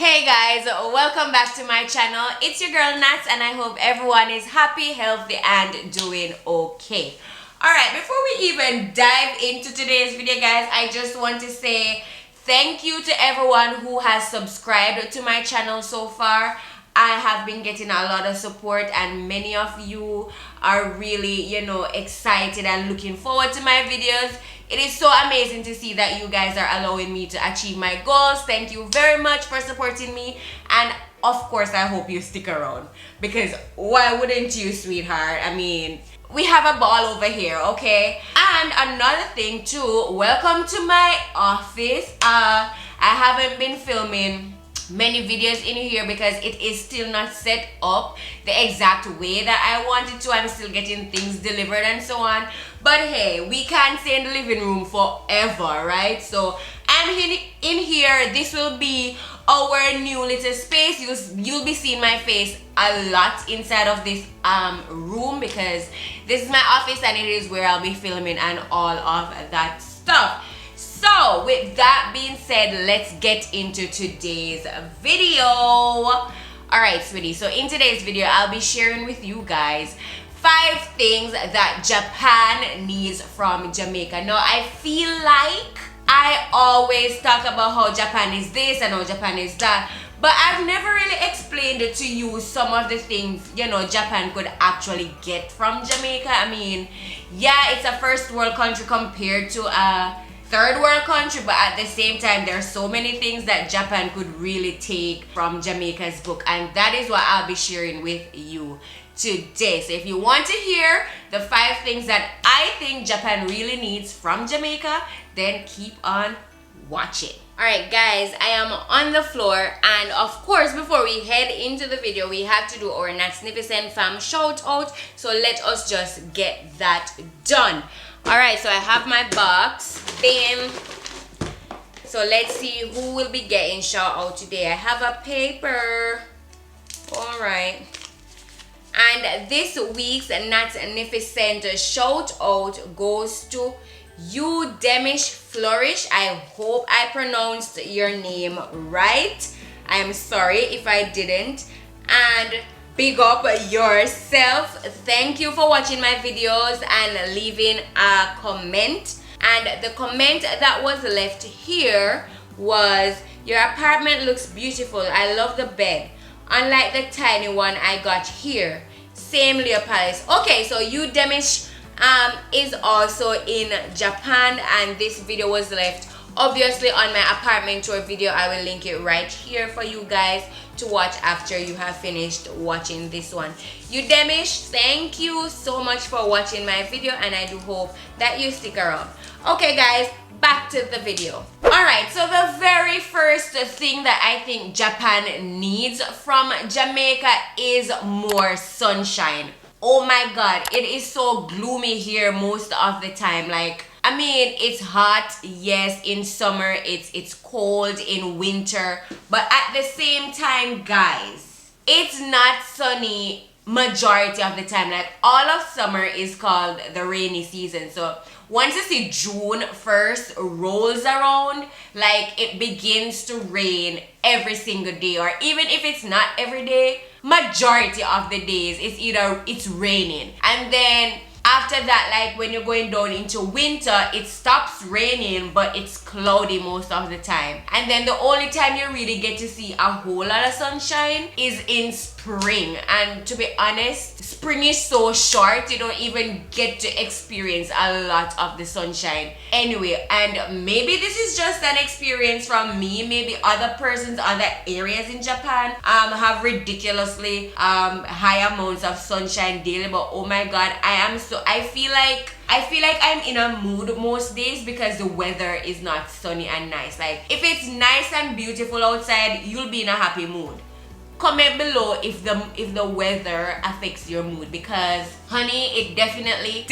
Hey guys, welcome back to my channel. It's your girl Nats and I hope everyone is happy, healthy and doing okay. Alright, before we even dive into today's video guys, I just want to say thank you to everyone who has subscribed to my channel so far. I have been getting a lot of support and many of you are really, excited and looking forward to my videos. It is so amazing to see that you guys are allowing me to achieve my goals. Thank you very much for supporting me. And of course, I hope you stick around. Because why wouldn't you, sweetheart? I mean, we have a ball over here, okay? And another thing too, welcome to my office. I haven't been filming many videos in here because it is still not set up the exact way that I wanted to. I'm still getting things delivered and so on, but hey, we can't stay in the living room forever, right? So I'm in here. This will be our new little space. You'll be seeing my face a lot inside of this room because this is my office and it is where I'll be filming and all of that stuff. So with that being said, let's get into today's video. Alright sweetie, so in today's video I'll be sharing with you guys 5 things that Japan needs from Jamaica. Now I feel like I always talk about how Japan is this and how Japan is that, but I've never really explained to you some of the things Japan could actually get from Jamaica. I mean, yeah, it's a first world country compared to a third world country, but at the same time there's so many things that Japan could really take from Jamaica's book, and that is what I'll be sharing with you today. So if you want to hear the 5 things that I think Japan really needs from Jamaica, then keep on watching. Alright guys, I am on the floor, and of course before we head into the video we have to do our NATZNIFICENT fam shout out, so let us just get that done. Alright, so I have my box. Bam. So let's see who will be getting shout out today. I have a paper. Alright. And this week's NATZNIFICENT shout out goes to you, Demish Flourish. I hope I pronounced your name right. I'm sorry if I didn't. And big up yourself. Thank you for watching my videos and leaving a comment. And the comment that was left here was, your apartment looks beautiful. I love the bed. Unlike the tiny one I got here. Same Leo Palace. Okay, so you Demish is also in Japan, and this video was left obviously on my apartment tour video. I will link it right here for you guys to watch after you have finished watching this one. You Demish, thank you so much for watching my video, and I do hope that you stick around. Okay guys, back to the video. Alright, so the very first thing that I think Japan needs from Jamaica is more sunshine. Oh my god, it is so gloomy here most of the time. Like, I mean, it's hot, yes, in summer, it's cold in winter, but at the same time, guys, it's not sunny majority of the time. Like, all of summer is called the rainy season. So once you see June 1st rolls around, like, it begins to rain every single day, or even if it's not every day, majority of the days it's raining. And then after that, like when you're going down into winter, it stops raining but it's cloudy most of the time. And then the only time you really get to see a whole lot of sunshine is in spring. And to be honest, spring is so short, you don't even get to experience a lot of the sunshine anyway. And maybe this is just an experience from me. Maybe other persons, other areas in Japan have ridiculously high amounts of sunshine daily, but oh my god, I feel like I'm in a mood most days because the weather is not sunny and nice. Like, if it's nice and beautiful outside, you'll be in a happy mood. Comment below if the weather affects your mood, because honey, it definitely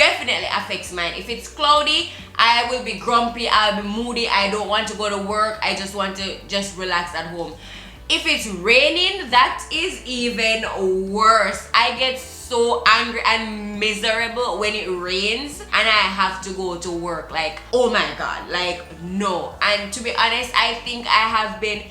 affects mine. If it's cloudy, I will be grumpy, I'll be moody, I don't want to go to work, I just want to relax at home. If it's raining, that is even worse. I get so angry and miserable when it rains and I have to go to work. Like, oh my god, like no. And to be honest, I think I have been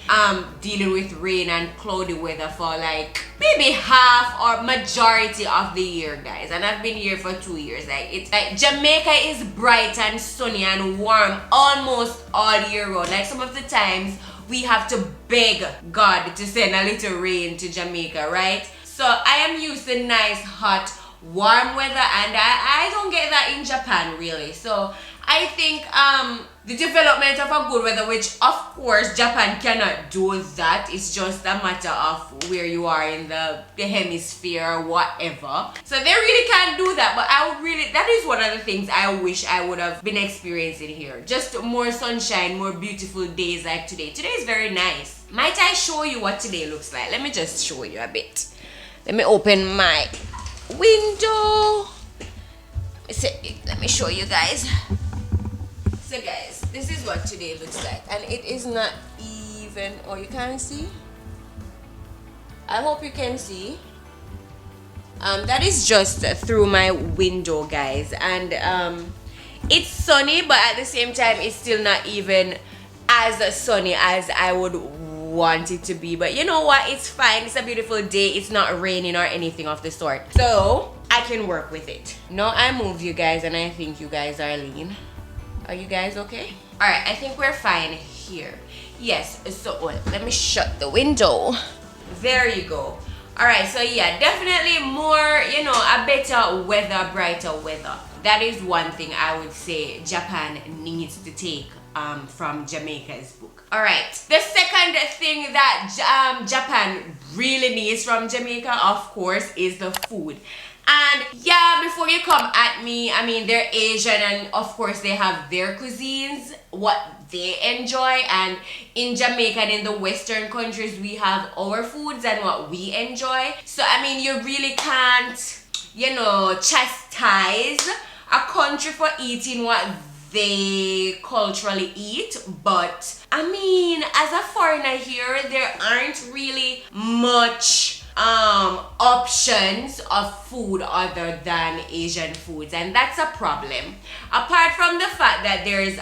dealing with rain and cloudy weather for like maybe half or majority of the year, guys, and I've been here for 2 years. Like, it's like Jamaica is bright and sunny and warm almost all year round. Like, some of the times we have to beg God to send a little rain to Jamaica, right? So I am used to nice, hot, warm weather, and I don't get that in Japan really. So I think the development of a good weather, which of course Japan cannot do that, it's just a matter of where you are in the hemisphere or whatever. So they really can't do that, but I would really, that is one of the things I wish I would have been experiencing here. Just more sunshine, more beautiful days like today. Today is very nice. Might I show you what today looks like? Let me just show you a bit. Let me open my window. Let me show you guys. So guys, this is what today looks like, and it is not even, oh, you can't see? I hope you can see. That is just through my window, guys, and it's sunny, but at the same time it's still not even as sunny as I would want it to be. But you know what, it's fine. It's a beautiful day. It's not raining or anything of the sort, so I can work with it. Now I moved you guys, and I think you guys are lean. Are you guys okay? All right, I think we're fine here. Yes, so let me shut the window. There you go. All right, so yeah, definitely more, you know, a better weather, brighter weather. That is one thing I would say Japan needs to take from Jamaica's book. All right, the second thing that Japan really needs from Jamaica, of course, is the food. And yeah, before you come at me, I mean, they're Asian, and of course they have their cuisines, what they enjoy. And in Jamaica and in the Western countries, we have our foods and what we enjoy. So I mean, you really can't, you know, chastise a country for eating what they culturally eat. But I mean, as a foreigner here, there aren't really much options of food other than Asian foods, and that's a problem. Apart from the fact that there's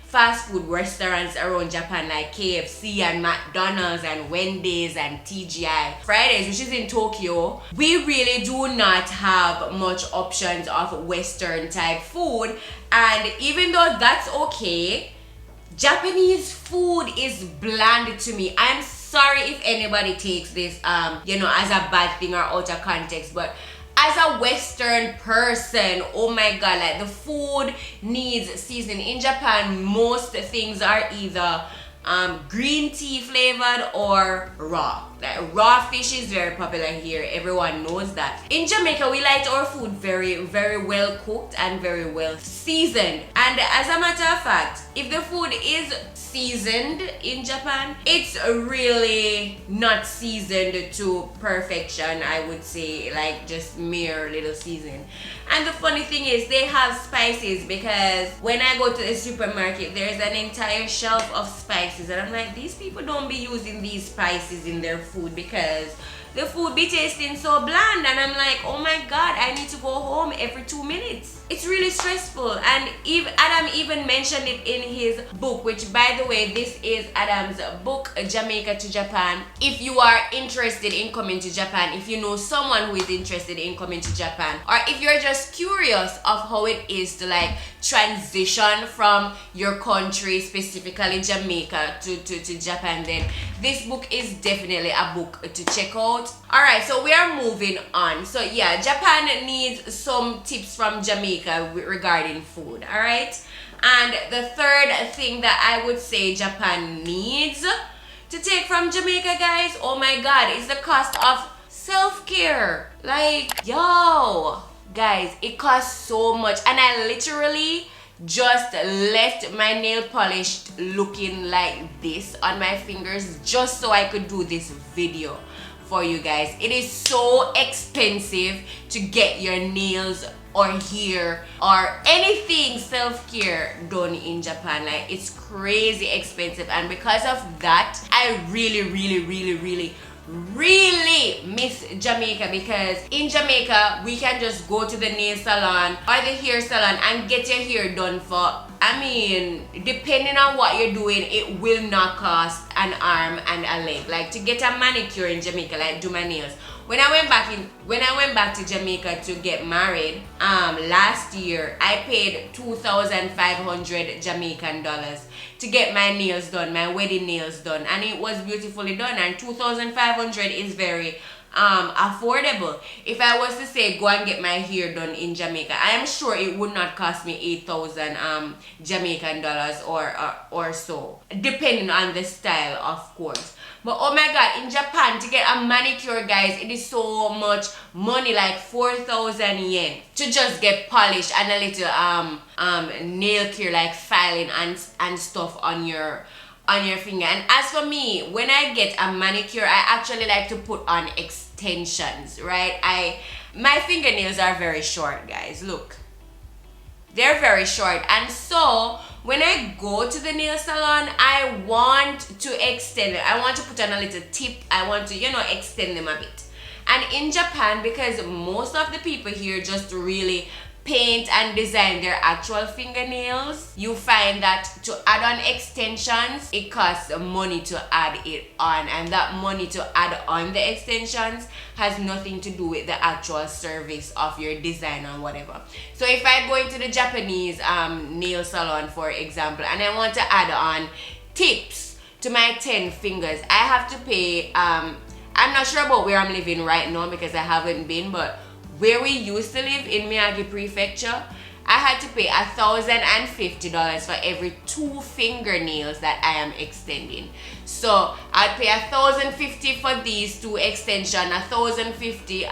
fast food restaurants around Japan like KFC and McDonald's and Wendy's and TGI Fridays, which is in Tokyo, we really do not have much options of Western type food. And even though that's okay, Japanese food is bland to me. I'm sorry if anybody takes this you know, as a bad thing or out of context, but as a Western person, oh my god, like the food needs seasoning. In Japan, most things are either green tea flavored or raw. Like raw fish is very popular here. Everyone knows that. In Jamaica, we like our food very, very well cooked and very well seasoned. And as a matter of fact, if the food is seasoned in Japan, it's really not seasoned to perfection. I would say like just mere little seasoning. And the funny thing is, they have spices, because when I go to the supermarket, there's an entire shelf of spices, and I'm like, these people don't be using these spices in their food because the food be tasting so bland. And I'm like, oh my god, I need to go home every 2 minutes. It's really stressful. And Adam even mentioned it in his book, which, by the way, this is Adam's book, Jamaica to Japan. If you are interested in coming to Japan, if you know someone who is interested in coming to Japan, or if you're just curious of how it is to like transition from your country, specifically Jamaica, to Japan, then this book is definitely a book to check out. Alright, so we are moving on. So yeah, Japan needs some tips from Jamaica regarding food. Alright, and the third thing that I would say Japan needs to take from Jamaica, guys, oh my god, is the cost of self-care. Like, yo guys, it costs so much. And I literally just left my nail polish looking like this on my fingers just so I could do this video for you guys. It is so expensive to get your nails or hair or anything self-care done in Japan. Like, it's crazy expensive, and because of that, I really really miss Jamaica, because in Jamaica we can just go to the nail salon or the hair salon and get your hair done for, I mean, depending on what you're doing, it will not cost an arm and a leg. Like to get a manicure in Jamaica, like do my nails. When I went back to Jamaica to get married last year, I paid 2,500 Jamaican dollars to get my nails done, my wedding nails done, and it was beautifully done. And 2,500 is very affordable. If I was to say go and get my hair done in Jamaica, I am sure it would not cost me 8,000 Jamaican dollars or so, depending on the style, of course. But oh my god, in Japan, to get a manicure, guys, it is so much money, like 4,000 yen to just get polished and a little nail care, like filing and stuff on your finger. And as for me, when I get a manicure, I actually like to put on extensions, right? My fingernails are very short, guys. Look, they're very short, and so when I go to the nail salon, I want to extend it. I want to put on a little tip. I want to, extend them a bit. And in Japan, because most of the people here just really paint and design their actual fingernails, you find that to add on extensions, it costs money to add it on, and that money to add on the extensions has nothing to do with the actual service of your design or whatever. So if I go into the Japanese nail salon, for example, and I want to add on tips to my 10 fingers, I have to pay, I'm not sure about where I'm living right now because I haven't been, but where we used to live in Miyagi Prefecture, I had to pay $1,050 for every 2 fingernails that I am extending. So I'd pay $1,050 for these 2 extensions, $1,050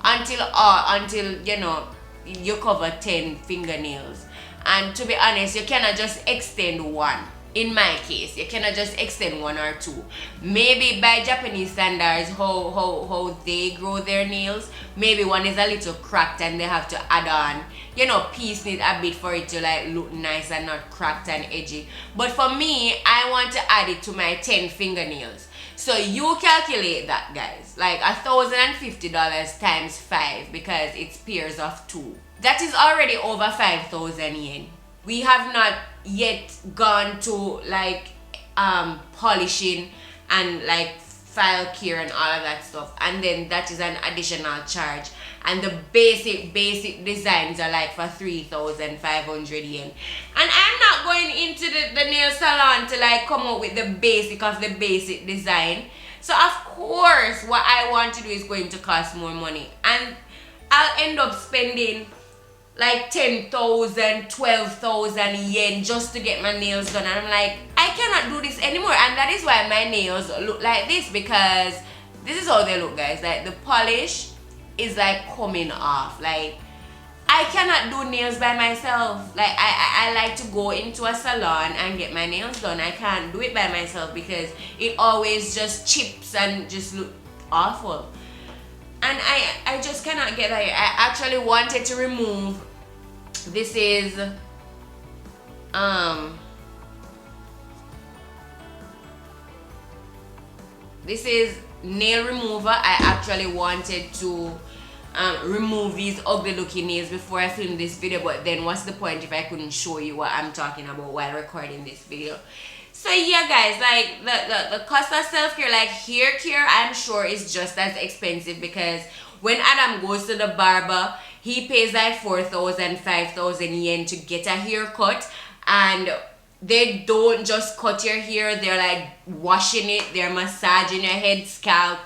until you cover 10 fingernails. And to be honest, you cannot just extend one. In my case, you cannot just extend 1 or 2. Maybe by Japanese standards, how they grow their nails, maybe one is a little cracked and they have to add on, piece it a bit for it to like look nice and not cracked and edgy. But for me, I want to add it to my 10 fingernails. So you calculate that, guys, like $1,050 times 5, because it's pairs of 2. That is already over 5,000 yen. We have not yet gone to like polishing and like file care and all of that stuff, and then that is an additional charge, and the basic designs are like for 3,500 yen. And I'm not going into the nail salon to like come up with the basic of the basic design. So of course what I want to do is going to cost more money, and I'll end up spending like 10,000, 12,000 yen just to get my nails done. And I'm like, I cannot do this anymore. And that is why my nails look like this, because this is how they look, guys. Like the polish is like coming off. Like I cannot do nails by myself. Like I like to go into a salon and get my nails done. I can't do it by myself because it always just chips and just look awful. And I just cannot get that. I actually wanted to remove, this is nail remover. I actually wanted to remove these ugly looking nails before I filmed this video, but then what's the point if I couldn't show you what I'm talking about while recording this video? So yeah, guys, like the cost of self-care, like hair care, I'm sure is just as expensive, because when Adam goes to the barber, he pays like 4,000, 5,000 yen to get a haircut, and they don't just cut your hair, they're like washing it, they're massaging your head, scalp,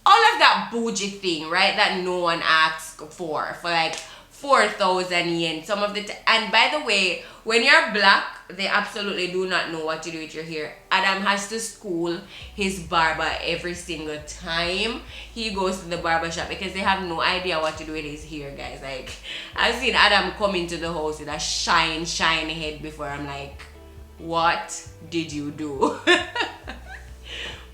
all of that bougie thing, right, that no one asks for like 4,000 yen. Some of the and by the way, when you're black, they absolutely do not know what to do with your hair. Adam has to school his barber every single time he goes to the barber shop, because they have no idea what to do with his hair, guys. Like, I've seen Adam come into the house with a shiny head before. I'm like, what did you do?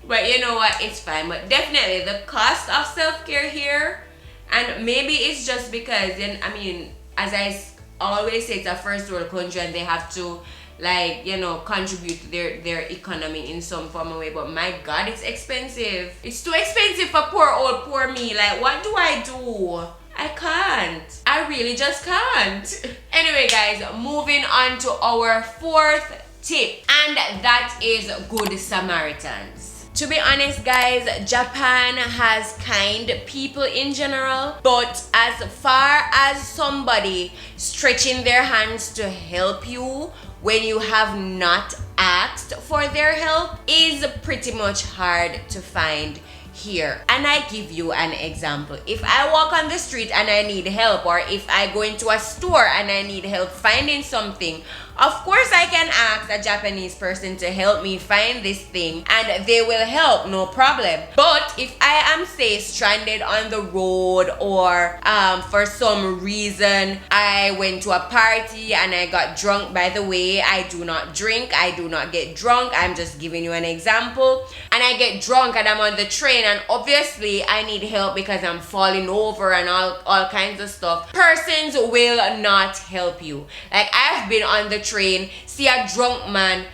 But you know what, it's fine. But definitely the cost of self-care here, and maybe it's just because, then I mean, as I always say, it's a first world country and they have to like, you know, contribute to their economy in some form of way. But my God, it's expensive. It's too expensive for poor me. Like, what do I do? I can't. I really just can't. Anyway, guys, moving on to our fourth tip, and that is Good Samaritans. To be honest, guys, Japan has kind people in general, but as far as somebody stretching their hands to help you when you have not asked for their help is pretty much hard to find here. And I give you an example. If I walk on the street and I need help, or if I go into a store and I need help finding something, of course I can ask a Japanese person to help me find this thing and they will help, no problem. But if I am, say, stranded on the road, or for some reason I went to a party and I got drunk. By the way, I do not drink, I do not get drunk, I'm just giving you an example. And I get drunk and I'm on the train, and obviously I need help because I'm falling over and all kinds of stuff. Persons will not help you. Like, I've been on the train, see a drunk man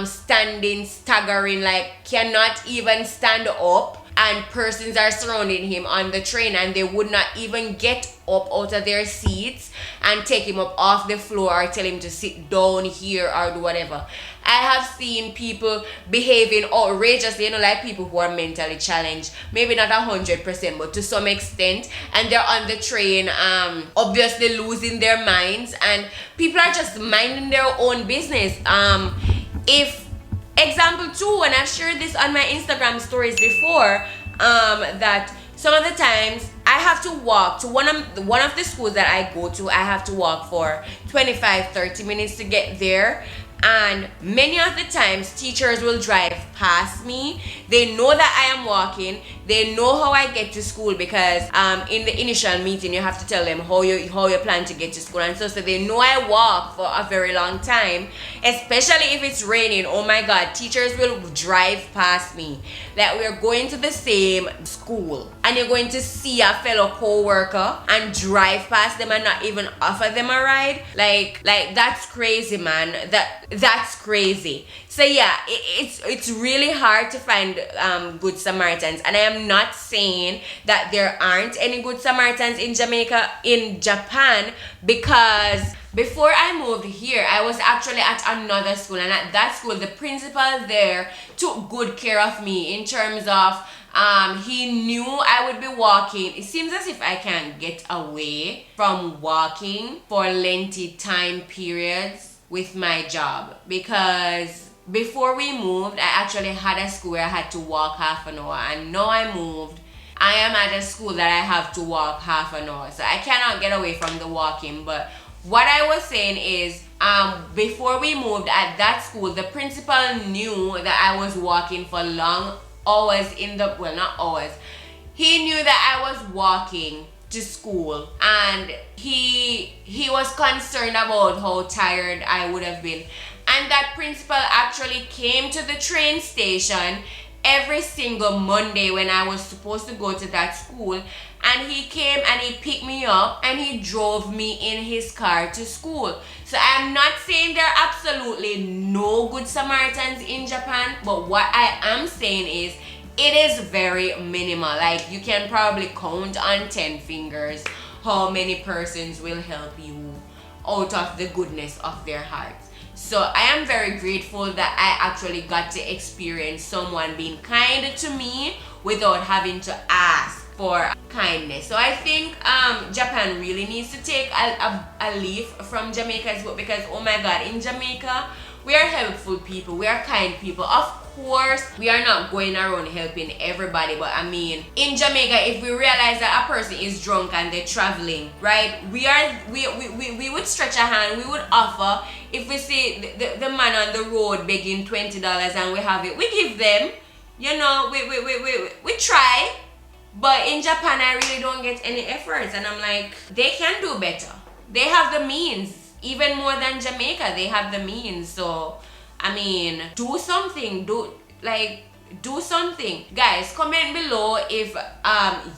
standing, staggering, like cannot even stand up, and persons are surrounding him on the train and they would not even get up out of their seats and take him up off the floor or tell him to sit down here or do whatever. I have seen people behaving outrageously, you know, like people who are mentally challenged, maybe not 100%, but to some extent, and they're on the train, obviously losing their minds, and people are just minding their own business. If example 2, and I've shared this on my Instagram stories before, that some of the times I have to walk to one of the schools that I go to. I have to walk for 25-30 minutes to get there. And many of the times teachers will drive past me. They know that I am walking. They know how I get to school, because in the initial meeting you have to tell them how you plan to get to school, and so they know I walk for a very long time, especially if it's raining. Oh my God, teachers will drive past me. Like, we're going to the same school and you're going to see a fellow co-worker and drive past them and not even offer them a ride. Like that's crazy, man. That's crazy. So yeah, it's really hard to find Good Samaritans, and I am not saying that there aren't any Good Samaritans in Japan, because before I moved here, I was actually at another school, and at that school, the principal there took good care of me in terms of he knew I would be walking. It seems as if I can get away from walking for lengthy time periods with my job, because before we moved, I actually had a school where I had to walk half an hour, and now I moved, I am at a school that I have to walk half an hour, so I cannot get away from the walking. But what I was saying is, before we moved at that school, the principal knew that I was walking for long hours not hours. He knew that I was walking to school, and he was concerned about how tired I would have been. And that principal actually came to the train station every single Monday when I was supposed to go to that school, and he came and he picked me up and he drove me in his car to school. So I'm not saying there are absolutely no Good Samaritans in Japan, but what I am saying is it is very minimal. Like, you can probably count on 10 fingers how many persons will help you out of the goodness of their hearts. So I am very grateful that I actually got to experience someone being kind to me without having to ask for kindness. So I think Japan really needs to take a leaf from Jamaica as well, because oh my God, in Jamaica we are helpful people, we are kind people. Of course, we are not going around helping everybody, but I mean, in Jamaica, if we realize that a person is drunk and they're traveling, right, we would stretch a hand, we would offer. If we see the man on the road begging $20 and we have it, we give them, you know, we try. But in Japan, I really don't get any efforts, and I'm like, they can do better. They have the means. Even more than Jamaica, they have the means. So I mean, do something. Do something. Guys, comment below if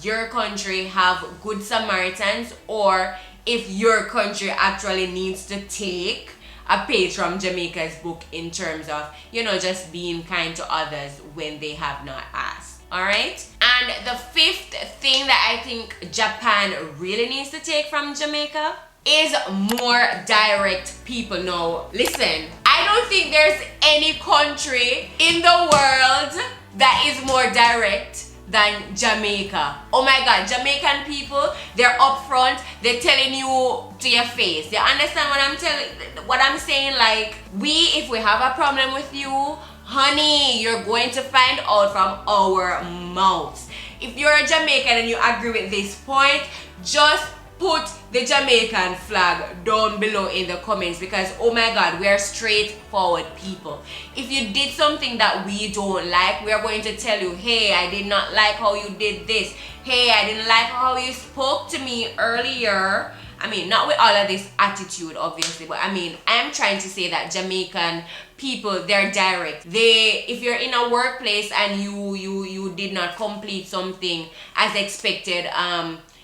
your country have Good Samaritans, or if your country actually needs to take a page from Jamaica's book in terms of, you know, just being kind to others when they have not asked. Alright? And the fifth thing that I think Japan really needs to take from Jamaica is more direct people. Now, listen, I don't think there's any country in the world that is more direct than Jamaica. Oh my God, Jamaican people, they're upfront, they're telling you to your face. You understand what I'm saying? Like, if we have a problem with you, honey, you're going to find out from our mouths. If you're a Jamaican and you agree with this point, just put the Jamaican flag down below in the comments, because oh my God, we are straightforward people. If you did something that we don't like, we are going to tell you, hey, I did not like how you did this. Hey, I didn't like how you spoke to me earlier. I mean, not with all of this attitude, obviously, but I mean, I'm trying to say that Jamaican people, they're direct. If you're in a workplace and you did not complete something as expected,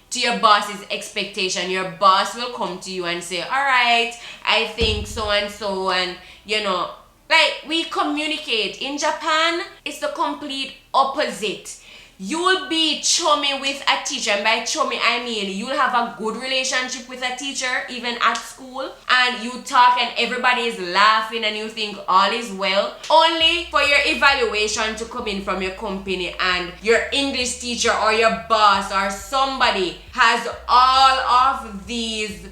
to your boss's expectation, your boss will come to you and say, all right, I think so and so, and you know, like, we communicate. In Japan, it's the complete opposite. You'll be chummy with a teacher, and by chummy I mean you'll have a good relationship with a teacher even at school, and you talk and everybody is laughing and you think all is well, only for your evaluation to come in from your company and your English teacher or your boss or somebody has all of these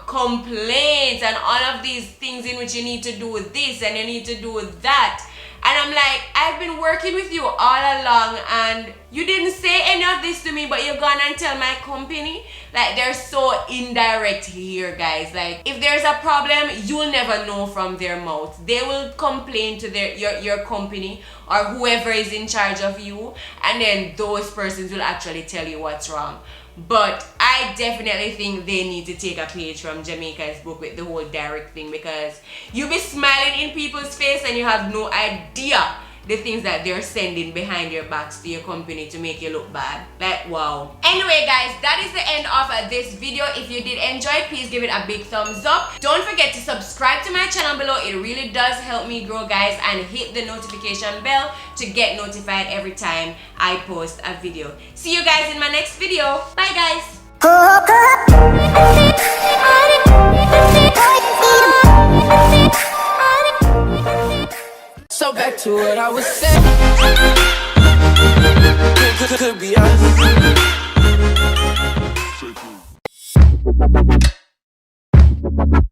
complaints and all of these things in which you need to do this and you need to do that. And I'm like, I've been working with you all along and you didn't say any of this to me, but you're gonna and tell my company? Like, they're so indirect here, guys. Like, if there's a problem, you'll never know from their mouth. They will complain to your company or whoever is in charge of you, and then those persons will actually tell you what's wrong. But I definitely think they need to take a page from Jamaica's book with the whole direct thing, because you be smiling in people's face and you have no idea the things that they're sending behind your backs to your company to make you look bad. Like, wow. Anyway guys, that is the end of this video. If you did enjoy, please give it a big thumbs up. Don't forget to subscribe to my channel below. It really does help me grow, guys, and hit the notification bell to get notified every time I post a video. See you guys in my next video. Bye guys. So back to what I was saying. Could be us.